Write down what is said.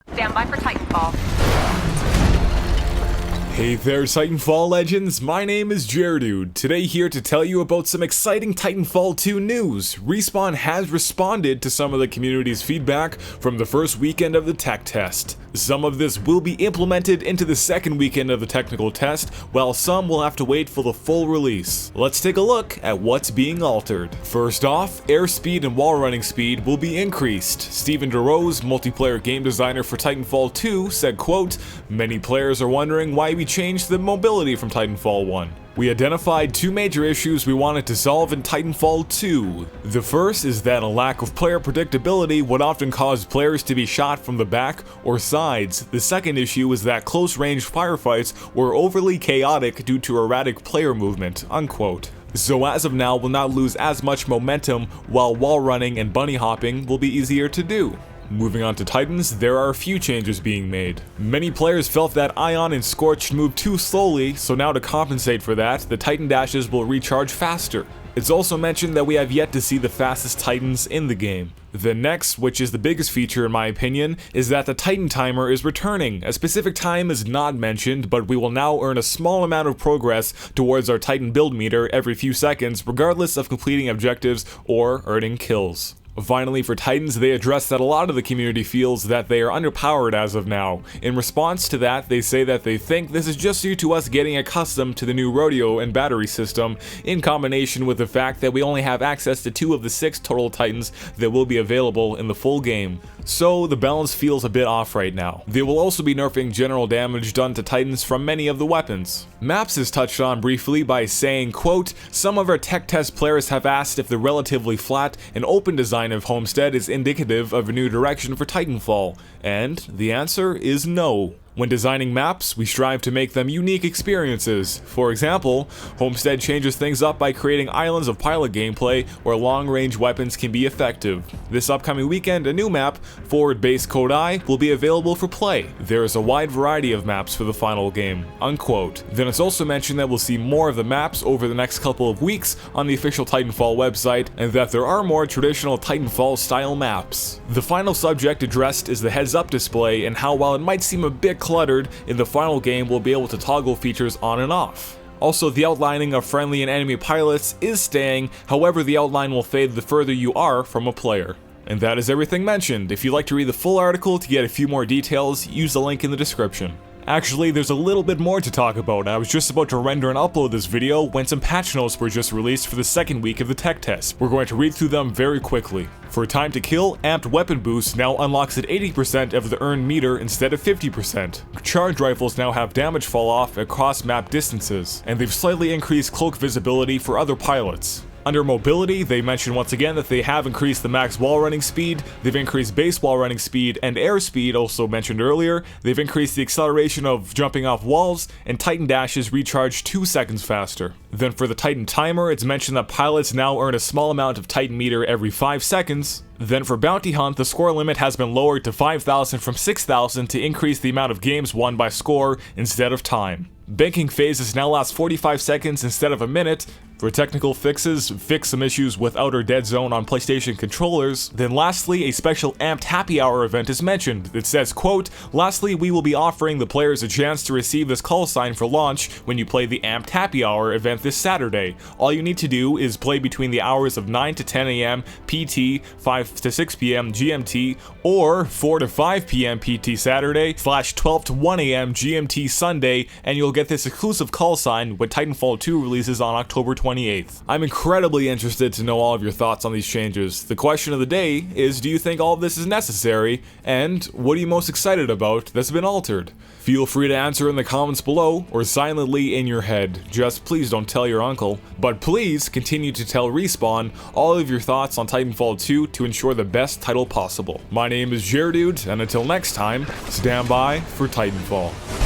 Stand by for Titanfall. Hey there, Titanfall legends, my name is Jaredude. Today here to tell you about some exciting Titanfall 2 news. Respawn has responded to some of the community's feedback from the first weekend of the tech test. Some of this will be implemented into the second weekend of the technical test, while some will have to wait for the full release. Let's take a look at what's being altered. First off, airspeed and wall running speed will be increased. Stephen DeRose, multiplayer game designer for Titanfall 2, said, quote, "Many players are wondering why we changed the mobility from Titanfall 1. We identified two major issues we wanted to solve in Titanfall 2. The first is that a lack of player predictability would often cause players to be shot from the back or sides. The second issue is that close-range firefights were overly chaotic due to erratic player movement," unquote. So as of now, we'll not lose as much momentum, while wall running and bunny hopping will be easier to do. Moving on to Titans, there are a few changes being made. Many players felt that Ion and Scorched moved too slowly, so now to compensate for that, the Titan dashes will recharge faster. It's also mentioned that we have yet to see the fastest Titans in the game. The next, which is the biggest feature in my opinion, is that the Titan timer is returning. A specific time is not mentioned, but we will now earn a small amount of progress towards our Titan build meter every few seconds, regardless of completing objectives or earning kills. Finally, for Titans, they address that a lot of the community feels that they are underpowered as of now. In response to that, they say that they think this is just due to us getting accustomed to the new rodeo and battery system, in combination with the fact that we only have access to 2 of the 6 total Titans that will be available in the full game. So the balance feels a bit off right now. They will also be nerfing general damage done to Titans from many of the weapons. Maps is touched on briefly by saying, quote, "Some of our tech test players have asked if the relatively flat and open design of Homestead is indicative of a new direction for Titanfall, and the answer is no. When designing maps, we strive to make them unique experiences. For example, Homestead changes things up by creating islands of pilot gameplay where long-range weapons can be effective. This upcoming weekend, a new map, Forward Base Kodai, will be available for play. There is a wide variety of maps for the final game," unquote. Then it's also mentioned that we'll see more of the maps over the next couple of weeks on the official Titanfall website, and that there are more traditional Titanfall-style maps. The final subject addressed is the heads-up display and how, while it might seem a bit cluttered, in the final game we'll be able to toggle features on and off. Also, the outlining of friendly and enemy pilots is staying, however the outline will fade the further you are from a player. And that is everything mentioned. If you'd like to read the full article to get a few more details, use the link in the description. Actually, there's a little bit more to talk about. I was just about to render and upload this video when some patch notes were just released for the second week of the tech test. We're going to read through them very quickly. For time to kill, amped weapon boost now unlocks at 80% of the earned meter instead of 50%. Charge rifles now have damage fall off across map distances, and they've slightly increased cloak visibility for other pilots. Under mobility, they mention once again that they have increased the max wall running speed, they've increased base wall running speed and airspeed, also mentioned earlier, they've increased the acceleration of jumping off walls, and Titan dashes recharge 2 seconds faster. Then for the Titan timer, it's mentioned that pilots now earn a small amount of Titan meter every 5 seconds. Then for Bounty Hunt, the score limit has been lowered to 5,000 from 6,000 to increase the amount of games won by score instead of time. Banking phases now last 45 seconds instead of a minute. For technical fixes, fix some issues with outer dead zone on PlayStation controllers. Then lastly, a special amped happy hour event is mentioned. It says, quote, "Lastly, we will be offering the players a chance to receive this call sign for launch when you play the amped happy hour event this Saturday. All you need to do is play between the hours of 9 to 10 AM PT, 5 to 6 PM GMT, or 4 to 5 PM PT Saturday / 12 to 1 AM GMT Sunday, and you'll get this exclusive call sign when Titanfall 2 releases on October 28th. I'm incredibly interested to know all of your thoughts on these changes. The question of the day is, do you think all of this is necessary? And what are you most excited about that's been altered? Feel free to answer in the comments below or silently in your head. Just please don't tell your uncle. But please continue to tell Respawn all of your thoughts on Titanfall 2 to ensure the best title possible. My name is Jaredude, and until next time, stand by for Titanfall.